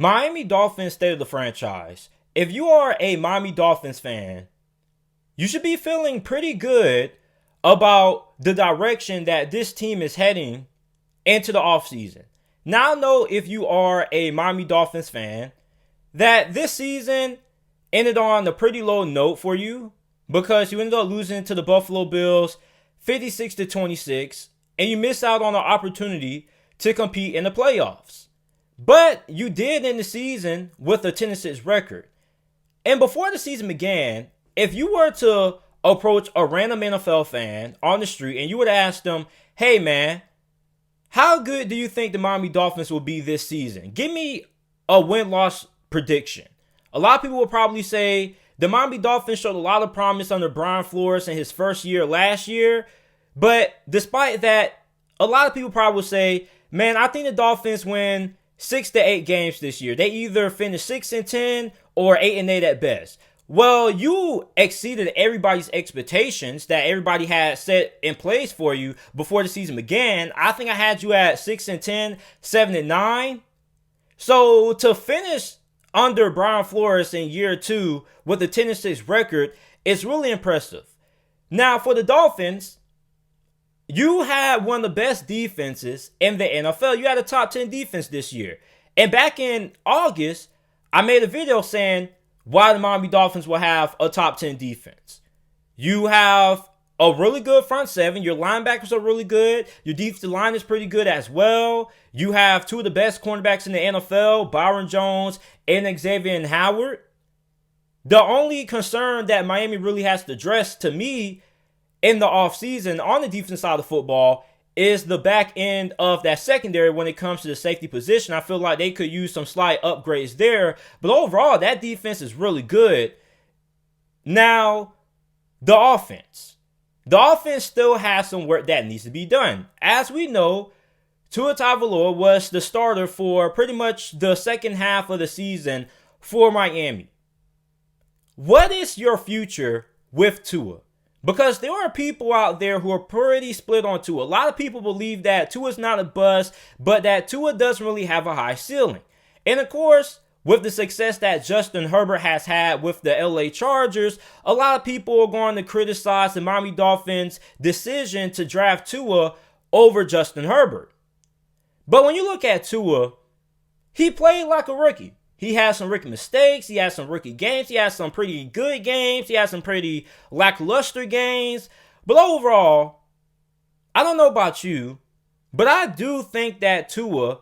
Miami Dolphins state of the franchise. If you are a Miami Dolphins fan, you should be feeling pretty good about the direction that this team is heading into the offseason. Now, I know if you are a Miami Dolphins fan that this season ended on a pretty low note for you because you ended up losing to the Buffalo Bills 56-26, and you missed out on an opportunity to compete in the playoffs. But you did end the season with a 10-6 record. And before the season began, if you were to approach a random NFL fan on the street and you would ask them, hey man, how good do you think the Miami Dolphins will be this season? Give me a win-loss prediction. A lot of people will probably say the Miami Dolphins showed a lot of promise under Brian Flores in his first year last year. But despite that, a lot of people probably will say, man, I think the Dolphins win 6 to 8 games this year. They either finish 6-10 or 8-8 at best. Well, you exceeded everybody's expectations that everybody had set in place for you before the season began. I think I had you at 6-10, 7-9. So to finish under Brian Flores in year 2 with a 10-6 record is really impressive. Now for the Dolphins, you had one of the best defenses in the NFL. You had a top 10 defense this year. And back in August, I made a video saying why the Miami Dolphins will have a top 10 defense. You have a really good front seven. Your linebackers are really good. Your defensive line is pretty good as well. You have two of the best cornerbacks in the NFL, Byron Jones and Xavier Howard. The only concern that Miami really has to address to me in the offseason on the defensive side of the football is the back end of that secondary when it comes to the safety position. I feel like they could use some slight upgrades there. But overall, that defense is really good. Now, the offense. The offense still has some work that needs to be done. As we know, Tua Tagovailoa was the starter for pretty much the second half of the season for Miami. What is your future with Tua? Because there are people out there who are pretty split on Tua. A lot of people believe that Tua's not a bust, but that Tua doesn't really have a high ceiling. And of course, with the success that Justin Herbert has had with the LA Chargers, a lot of people are going to criticize the Miami Dolphins' decision to draft Tua over Justin Herbert. But when you look at Tua, he played like a rookie. He had some rookie mistakes. He had some rookie games. He had some pretty good games. He had some pretty lackluster games. But overall, I don't know about you, but I do think that Tua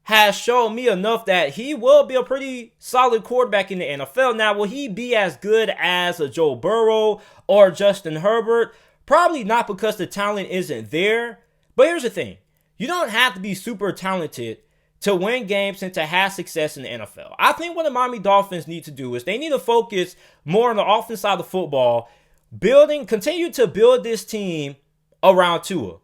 has shown me enough that he will be a pretty solid quarterback in the NFL. Now, will he be as good as a Joe Burrow or Justin Herbert? Probably not, because the talent isn't there. But here's the thing. You don't have to be super talented to win games and to have success in the NFL. I think what the Miami Dolphins need to do is they need to focus more on the offense side of football, continue to build this team around Tua.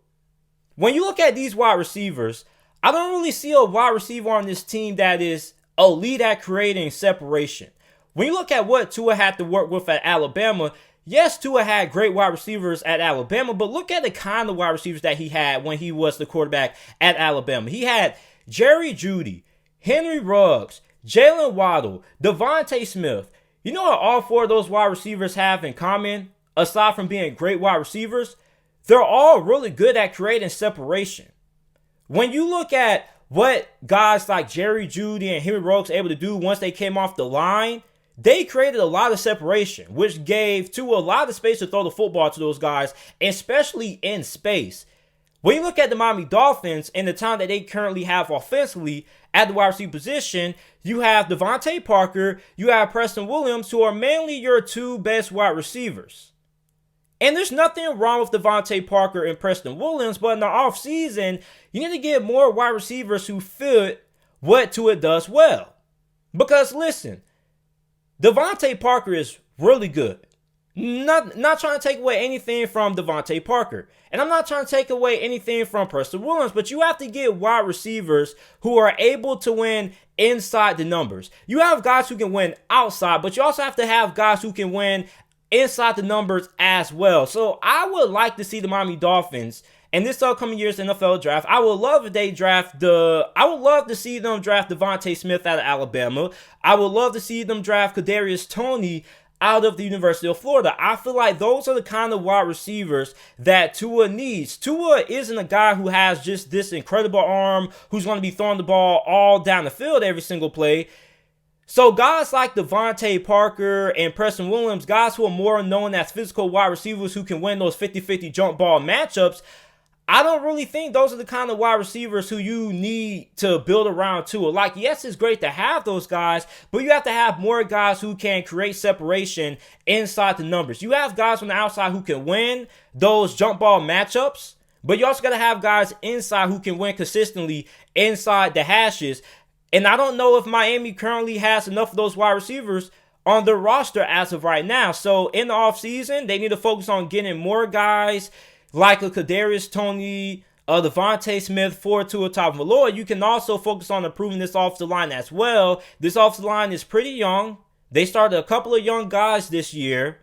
When you look at these wide receivers, I don't really see a wide receiver on this team that is elite at creating separation. When you look at what Tua had to work with at Alabama, yes, Tua had great wide receivers at Alabama, but look at the kind of wide receivers that he had when he was the quarterback at Alabama. He had Jerry Jeudy, Henry Ruggs, Jalen Waddle, Devontae Smith. You know what all four of those wide receivers have in common, aside from being great wide receivers? They're all really good at creating separation. When you look at what guys like Jerry Jeudy and Henry Ruggs were able to do once they came off the line, they created a lot of separation, which gave Tua a lot of space to throw the football to those guys, especially in space. When you look at the Miami Dolphins and the talent that they currently have offensively at the wide receiver position, you have Devontae Parker, you have Preston Williams, who are mainly your two best wide receivers. And there's nothing wrong with Devontae Parker and Preston Williams, but in the offseason, you need to get more wide receivers who fit what Tua does well. Because listen, Devontae Parker is really good. Not trying to take away anything from Devontae Parker. And I'm not trying to take away anything from Preston Williams, but you have to get wide receivers who are able to win inside the numbers. You have guys who can win outside, but you also have to have guys who can win inside the numbers as well. So I would like to see the Miami Dolphins in this upcoming year's NFL draft, I would love if they I would love to see them draft Devontae Smith out of Alabama. I would love to see them draft Kadarius Toney out of the University of Florida. I feel like those are the kind of wide receivers that Tua needs. Tua isn't a guy who has just this incredible arm, who's going to be throwing the ball all down the field every single play. So guys like Devontae Parker and Preston Williams, guys who are more known as physical wide receivers who can win those 50-50 jump ball matchups, I don't really think those are the kind of wide receivers who you need to build around Tua. Like, yes, it's great to have those guys, but you have to have more guys who can create separation inside the numbers. You have guys on the outside who can win those jump ball matchups, but you also got to have guys inside who can win consistently inside the hashes. And I don't know if Miami currently has enough of those wide receivers on their roster as of right now. So in the offseason, they need to focus on getting more guys like a Kadarius Toney, Devontae Smith for Tua Tagovailoa. You can also focus on improving this offensive line as well. This offensive line is pretty young. They started a couple of young guys this year,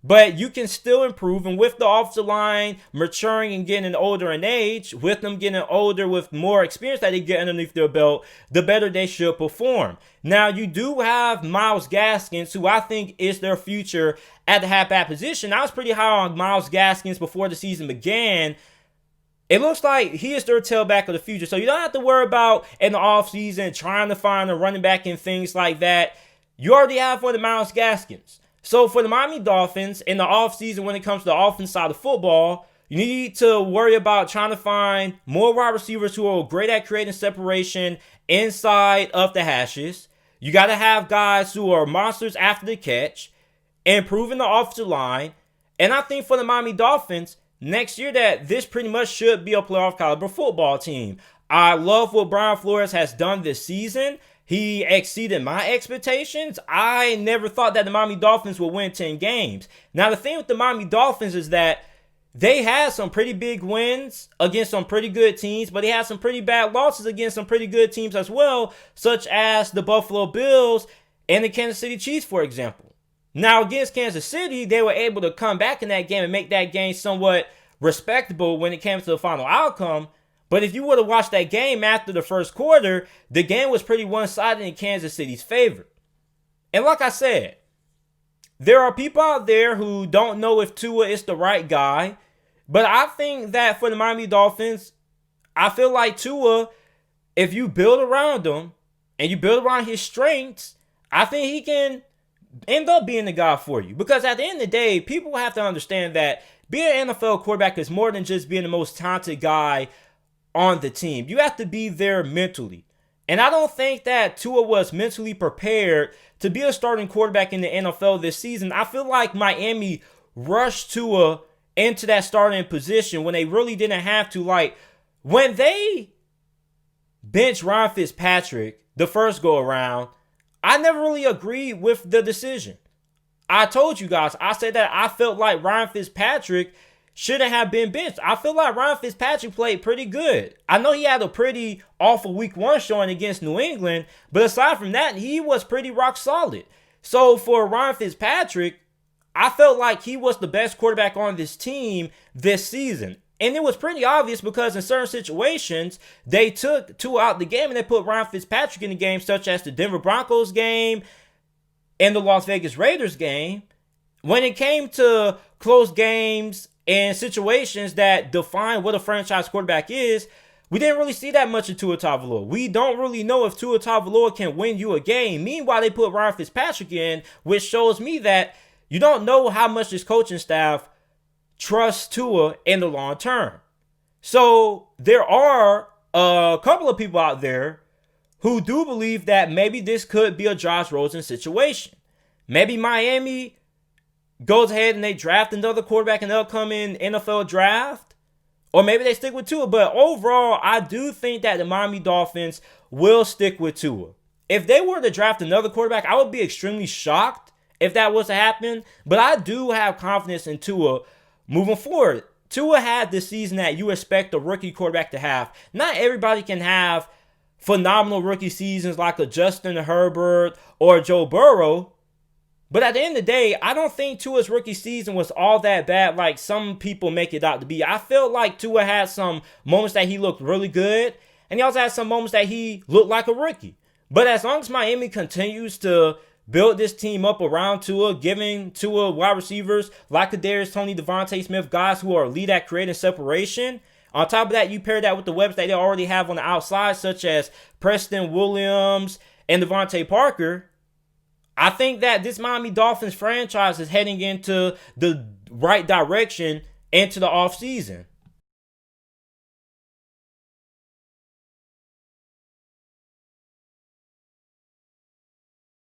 but you can still improve. And with the offensive line maturing and getting older in age, with them getting older with more experience that they get underneath their belt, the better they should perform. Now, you do have Myles Gaskins, who I think is their future at the halfback position. I was pretty high on Myles Gaskins before the season began. It looks like he is their tailback of the future. So you don't have to worry about in the offseason trying to find a running back and things like that. You already have one of Myles Gaskins. So for the Miami Dolphins, in the offseason, when it comes to the offense side of football, you need to worry about trying to find more wide receivers who are great at creating separation inside of the hashes. You got to have guys who are monsters after the catch, improving the offensive line. And I think for the Miami Dolphins, next year that this pretty much should be a playoff caliber football team. I love what Brian Flores has done this season. He exceeded my expectations. I never thought that the Miami Dolphins would win 10 games. Now, the thing with the Miami Dolphins is that they had some pretty big wins against some pretty good teams, but they had some pretty bad losses against some pretty good teams as well, such as the Buffalo Bills and the Kansas City Chiefs, for example. Now, against Kansas City, they were able to come back in that game and make that game somewhat respectable when it came to the final outcome. But if you would have watched that game after the first quarter, the game was pretty one-sided in Kansas City's favor. And like I said, there are people out there who don't know if Tua is the right guy. But I think that for the Miami Dolphins, I feel like Tua, if you build around him and you build around his strengths, I think he can end up being the guy for you. Because at the end of the day, people have to understand that being an NFL quarterback is more than just being the most talented guy on the team. You have to be there mentally. And I don't think that Tua was mentally prepared to be a starting quarterback in the NFL this season. I feel like Miami rushed Tua into that starting position when they really didn't have to. Like, when they benched Ryan Fitzpatrick the first go around, I never really agreed with the decision. I told you guys, I said that I felt like Ryan Fitzpatrick shouldn't have been benched. I feel like Ryan Fitzpatrick played pretty good. I know he had a pretty awful week one showing against New England, but aside from that, he was pretty rock solid. So for Ryan Fitzpatrick, I felt like he was the best quarterback on this team this season. And it was pretty obvious because in certain situations, they took Tua out the game and they put Ryan Fitzpatrick in the game, such as the Denver Broncos game and the Las Vegas Raiders game. When it came to close games and situations that define what a franchise quarterback is, we didn't really see that much of Tua Tagovailoa. We don't really know if Tua Tagovailoa can win you a game. Meanwhile, they put Ryan Fitzpatrick in, which shows me that you don't know how much this coaching staff trusts Tua in the long term. So there are a couple of people out there who do believe that maybe this could be a Josh Rosen situation. Maybe Miami goes ahead and they draft another quarterback in the upcoming NFL draft. Or maybe they stick with Tua. But overall, I do think that the Miami Dolphins will stick with Tua. If they were to draft another quarterback, I would be extremely shocked if that was to happen. But I do have confidence in Tua moving forward. Tua had this season that you expect a rookie quarterback to have. Not everybody can have phenomenal rookie seasons like a Justin Herbert or Joe Burrow. But at the end of the day, I don't think Tua's rookie season was all that bad like some people make it out to be. I felt like Tua had some moments that he looked really good, and he also had some moments that he looked like a rookie. But as long as Miami continues to build this team up around Tua, giving Tua wide receivers like Kadarius Toney, Devontae Smith, guys who are elite at creating separation. On top of that, you pair that with the weapons that they already have on the outside, such as Preston Williams and Devontae Parker. I think that this Miami Dolphins franchise is heading into the right direction into the offseason.